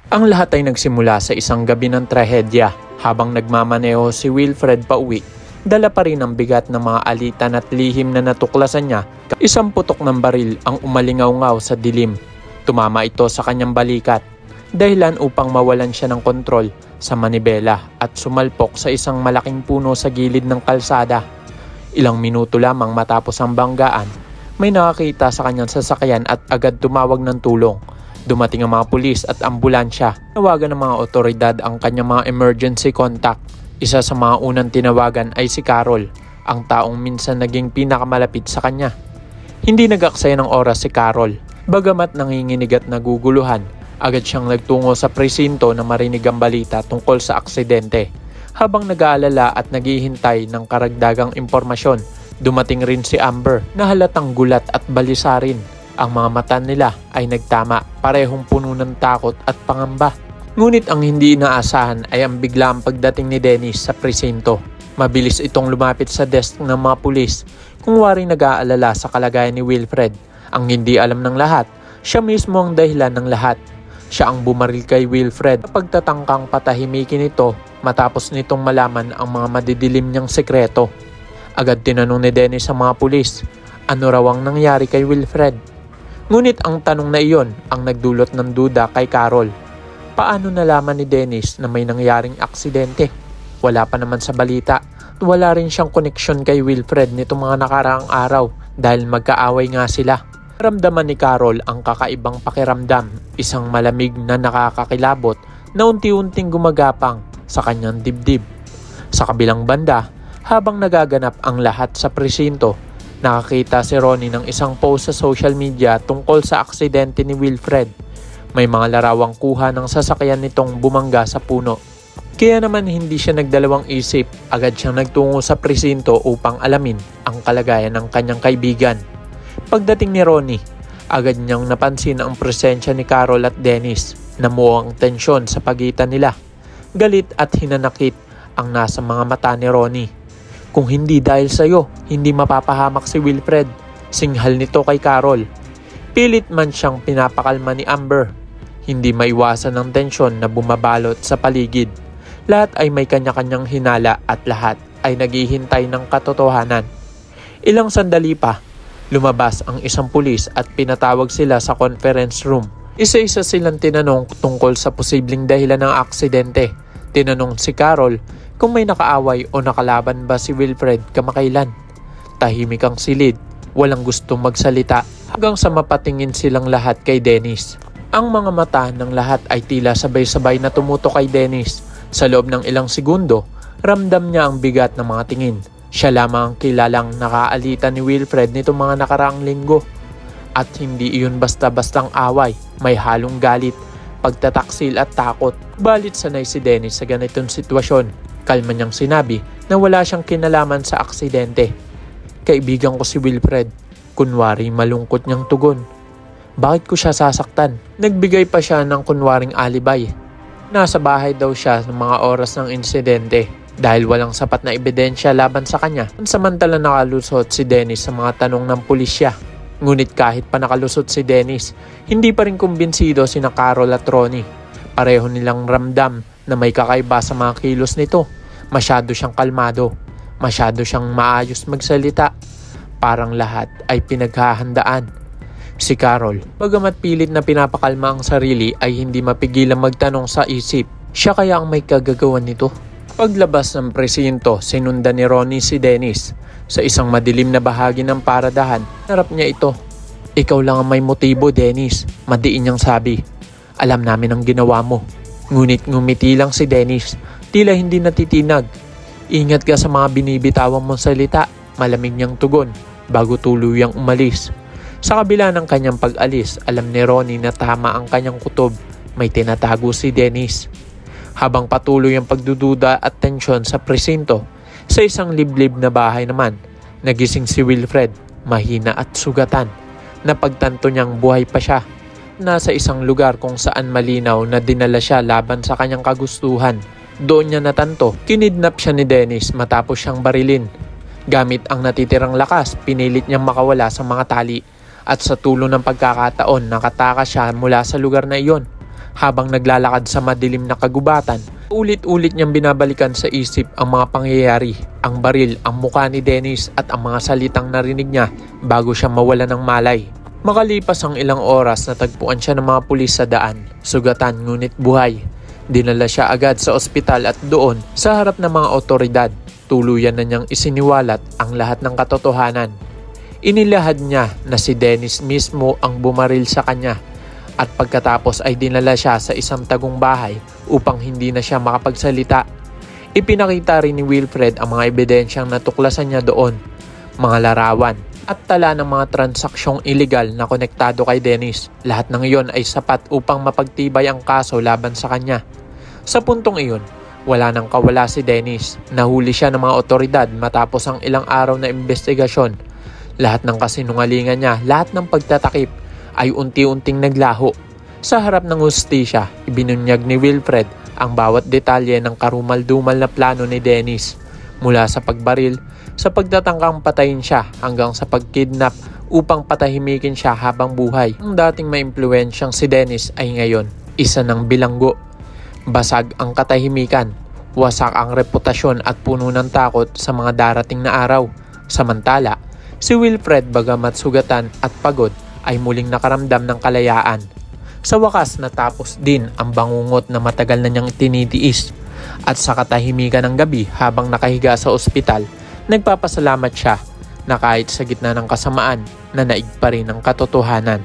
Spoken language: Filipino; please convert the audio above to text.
Ang lahat ay nagsimula sa isang gabi ng trahedya. Habang nagmamaneho si Wilfred pauwi, dala pa rin ang bigat ng mga alitan at lihim na natuklasan niya. Isang putok ng baril ang umalingaw-ngaw sa dilim. Tumama ito sa kanyang balikat, dahilan upang mawalan siya ng kontrol sa manibela at sumalpok sa isang malaking puno sa gilid ng kalsada. Ilang minuto lamang matapos ang banggaan, may nakakita sa kanyang sasakyan at agad tumawag ng tulong. Dumating ang mga pulis at ambulansya. Tawagan ng mga otoridad ang kanyang mga emergency contact. Isa sa mga unang tinawagan ay si Carol, ang taong minsan naging pinakamalapit sa kanya. Hindi nag-aksaya ng oras si Carol. Bagamat nanginginig at naguguluhan, agad siyang nagtungo sa presinto na marinig ang balita tungkol sa aksidente. Habang nag-aalala at naghihintay ng karagdagang impormasyon, dumating rin si Amber na halatang gulat at balisa rin. Ang mga mata nila ay nagtama, parehong puno ng takot at pangamba. Ngunit ang hindi inaasahan ay ang biglaang pagdating ni Dennis sa presinto. Mabilis itong lumapit sa desk ng mga pulis, kung waring nag-aalala sa kalagayan ni Wilfred. Ang hindi alam ng lahat, siya mismo ang dahilan ng lahat. Siya ang bumaril kay Wilfred sa pagtatangkang patahimikin ito matapos nitong malaman ang mga madidilim niyang sekreto. Agad tinanong ni Dennis sa mga pulis, ano raw ang nangyari kay Wilfred? Ngunit ang tanong na iyon ang nagdulot ng duda kay Carol. Paano nalaman ni Dennis na may nangyaring aksidente? Wala pa naman sa balita. Wala rin siyang koneksyon kay Wilfred nitong mga nakaraang araw dahil magkaaway nga sila. Ramdaman ni Carol ang kakaibang pakiramdam, isang malamig na nakakakilabot na unti-unting gumagapang sa kanyang dibdib. Sa kabilang banda, habang nagaganap ang lahat sa presinto, nakakita si Ronnie ng isang post sa social media tungkol sa aksidente ni Wilfred. May mga larawang kuha ng sasakyan nitong bumangga sa puno. Kaya naman hindi siya nagdalawang isip, agad siyang nagtungo sa presinto upang alamin ang kalagayan ng kanyang kaibigan. Pagdating ni Ronnie, agad niyang napansin ang presensya ni Carol at Dennis. Namuo ang tensyon sa pagitan nila. Galit at hinanakit ang nasa mga mata ni Ronnie. Kung hindi dahil sa iyo, hindi mapapahamak si Wilfred. Singhal nito kay Carol. Pilit man siyang pinapakalma ni Amber. Hindi maiwasan ang tensyon na bumabalot sa paligid. Lahat ay may kanya-kanyang hinala at lahat ay naghihintay ng katotohanan. Ilang sandali pa, lumabas ang isang pulis at pinatawag sila sa conference room. Isa-isa silang tinanong tungkol sa posibleng dahilan ng aksidente. Tinanong si Carol kung may nakaaway o nakalaban ba si Wilfred kamakailan. Tahimik ang silid, walang gustong magsalita hanggang sa mapatingin silang lahat kay Dennis. Ang mga mata ng lahat ay tila sabay-sabay na tumutok kay Dennis. Sa loob ng ilang segundo, ramdam niya ang bigat ng mga tingin. Siya lamang ang kilalang nakaalitan ni Wilfred nitong mga nakaraang linggo. At hindi iyon basta-bastang away, may halong galit, pagtataksil at takot. Balit sanay si Dennis sa ganitong sitwasyon. Kalma niyang sinabi na wala siyang kinalaman sa aksidente. Kaibigan ko si Wilfred. Kunwari malungkot niyang tugon. Bakit ko siya sasaktan? Nagbigay pa siya ng kunwaring alibay. Nasa bahay daw siya ng mga oras ng insidente dahil walang sapat na ebidensya laban sa kanya. Samantala nakalusot si Dennis sa mga tanong ng pulisya. Ngunit kahit pa nakalusot si Dennis, hindi pa rin kumbinsido sina Carol at Ronnie. Pareho nilang ramdam na may kakaiba sa mga kilos nito. Masyado siyang kalmado. Masyado siyang maayos magsalita. Parang lahat ay pinaghahandaan. Si Carol, bagamat pilit na pinapakalma ang sarili, ay hindi mapigilang magtanong sa isip, siya kaya ang may kagagawan nito? Paglabas ng presinto, sinundan ni Ronnie si Dennis. Sa isang madilim na bahagi ng paradahan, harap niya ito. Ikaw lang ang may motibo, Dennis. Madiin niyang sabi. Alam namin ang ginawa mo. Ngunit ngumiti lang si Dennis, tila hindi natitinag. Ingat ka sa mga binibitawang mong salita, malamig niyang tugon, bago tuluyang umalis. Sa kabila ng kanyang pag-alis, alam ni Ronnie na tama ang kanyang kutob, may tinatago si Dennis. Habang patuloy ang pagdududa at tensyon sa presinto, sa isang liblib na bahay naman, nagising si Wilfred, mahina at sugatan. Napagtanto niyang buhay pa siya. Nasa isang lugar kung saan malinaw na dinala siya laban sa kanyang kagustuhan. Doon niya natanto, kinidnap siya ni Dennis matapos siyang barilin. Gamit ang natitirang lakas, pinilit niyang makawala sa mga tali. At sa tulong ng pagkakataon, nakatakas siya mula sa lugar na iyon. Habang naglalakad sa madilim na kagubatan, ulit-ulit niyang binabalikan sa isip ang mga pangyayari, ang baril, ang mukha ni Dennis at ang mga salitang narinig niya bago siya mawala ng malay. Makalipas ang ilang oras, natagpuan siya ng mga pulis sa daan, sugatan ngunit buhay. Dinala siya agad sa ospital at doon, sa harap ng mga otoridad, tuluyan na niyang isiniwalat ang lahat ng katotohanan. Inilahad niya na si Dennis mismo ang bumaril sa kanya at pagkatapos ay dinala siya sa isang tagong bahay upang hindi na siya makapagsalita. Ipinakita rin ni Wilfred ang mga ebidensyang natuklasan niya doon, mga larawan at tala ng mga transaksyong illegal na konektado kay Dennis. Lahat ng iyon ay sapat upang mapagtibay ang kaso laban sa kanya. Sa puntong iyon, wala nang kawala si Dennis. Nahuli siya ng mga otoridad matapos ang ilang araw na investigasyon. Lahat ng kasinungalingan niya, lahat ng pagtatakip ay unti-unting naglaho. Sa harap ng hustisya, ibinunyag ni Wilfred ang bawat detalye ng karumal-dumal na plano ni Dennis. Mula sa pagbaril, sa pagtatangkang patayin siya hanggang sa pagkidnap upang patahimikin siya habang buhay. Ang dating maimpluwensyang si Dennis ay ngayon isa ng bilanggo. Basag ang katahimikan, wasak ang reputasyon at puno ng takot sa mga darating na araw. Samantala, si Wilfred bagamat sugatan at pagod ay muling nakaramdam ng kalayaan. Sa wakas natapos din ang bangungot na matagal na niyang tinitiis at sa katahimikan ng gabi habang nakahiga sa ospital, nagpapasalamat siya na kahit sa gitna ng kasamaan, nanaig pa rin ang katotohanan.